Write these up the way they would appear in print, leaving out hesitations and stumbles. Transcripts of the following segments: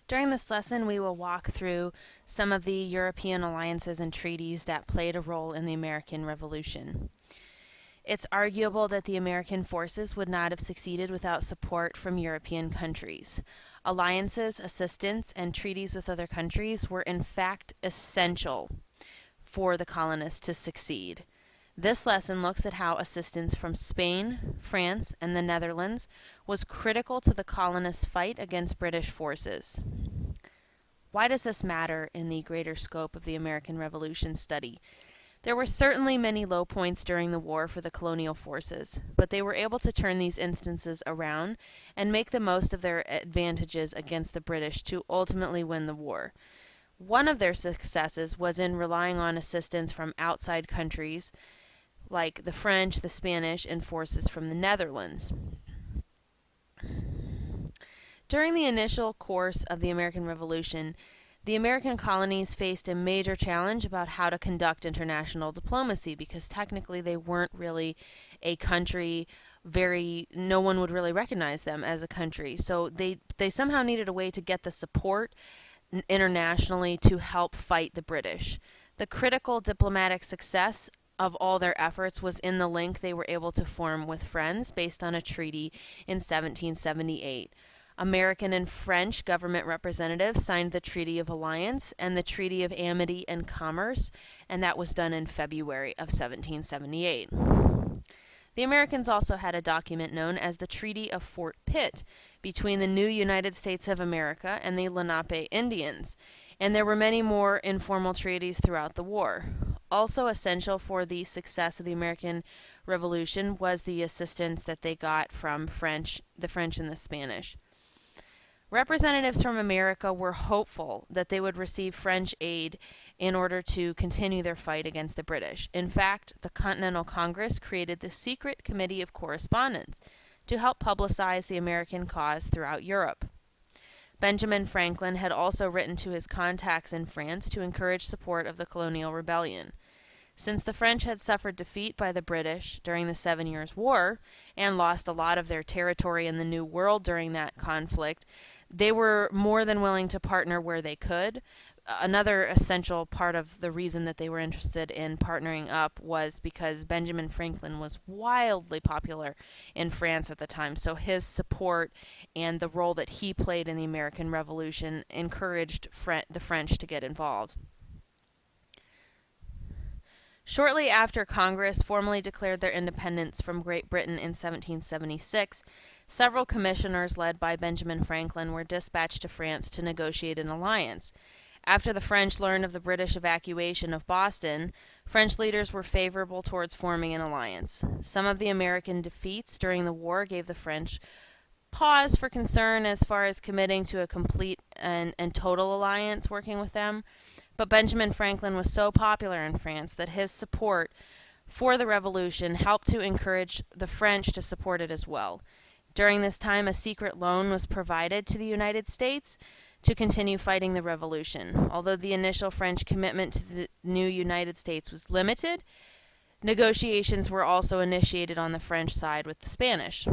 During this lesson, we will walk through some of the European alliances and treaties that played a role in the American Revolution. It's arguable that the American forces would not have succeeded without support from European countries. Alliances, assistance, and treaties with other countries were in fact essential for the colonists to succeed. This lesson looks at how assistance from Spain, France, and the Netherlands was critical to the colonists' fight against British forces. Why does this matter in the greater scope of the American Revolution study? There were certainly many low points during the war for the colonial forces, but they were able to turn these instances around and make the most of their advantages against the British to ultimately win the war. One of their successes was in relying on assistance from outside countries like the French, the Spanish, and forces from the Netherlands. During the initial course of the American Revolution, the American colonies faced a major challenge about how to conduct international diplomacy because technically they weren't really a country. No one would really recognize them as a country. So they somehow needed a way to get the support internationally to help fight the British. The critical diplomatic success of all their efforts was in the link they were able to form with France based on a treaty in 1778. American and French government representatives signed the Treaty of Alliance and the Treaty of Amity and Commerce, and that was done in February of 1778. The Americans also had a document known as the Treaty of Fort Pitt between the new United States of America and the Lenape Indians, and there were many more informal treaties throughout the war. Also essential for the success of the American Revolution was the assistance that they got from the French and the Spanish. Representatives from America were hopeful that they would receive French aid in order to continue their fight against the British. In fact, the Continental Congress created the Secret Committee of Correspondence to help publicize the American cause throughout Europe. Benjamin Franklin had also written to his contacts in France to encourage support of the colonial rebellion. Since the French had suffered defeat by the British during the 7 Years' War and lost a lot of their territory in the New World during that conflict, they were more than willing to partner where they could. Another essential part of the reason that they were interested in partnering up was because Benjamin Franklin was wildly popular in France at the time, so his support and the role that he played in the American Revolution encouraged the French to get involved. Shortly after Congress formally declared their independence from Great Britain in 1776, several commissioners led by Benjamin Franklin were dispatched to France to negotiate an alliance. After the French learned of the British evacuation of Boston, French leaders were favorable towards forming an alliance. Some of the American defeats during the war gave the French pause for concern as far as committing to a complete and total alliance working with them. But Benjamin Franklin was so popular in France that his support for the revolution helped to encourage the French to support it as well. During this time, a secret loan was provided to the United States to continue fighting the revolution. Although the initial French commitment to the new United States was limited, negotiations were also initiated on the French side with the Spanish.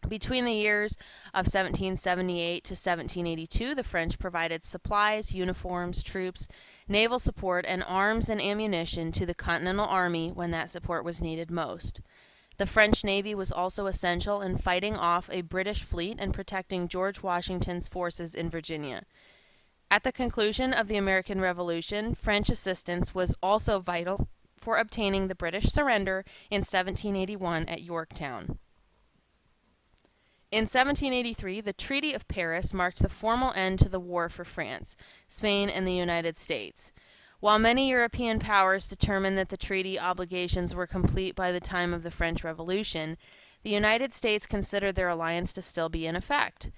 Between the years of 1778 to 1782, the French provided supplies, uniforms, troops, naval support, and arms and ammunition to the Continental Army when that support was needed most. The French Navy was also essential in fighting off a British fleet and protecting George Washington's forces in Virginia. At the conclusion of the American Revolution, French assistance was also vital for obtaining the British surrender in 1781 at Yorktown. In 1783, the Treaty of Paris marked the formal end to the war for France, Spain, and the United States. While many European powers determined that the treaty obligations were complete by the time of the French Revolution, the United States considered their alliance to still be in effect.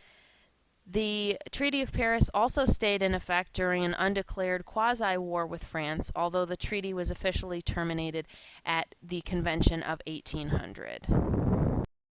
The Treaty of Paris also stayed in effect during an undeclared quasi-war with France, although the treaty was officially terminated at the Convention of 1800.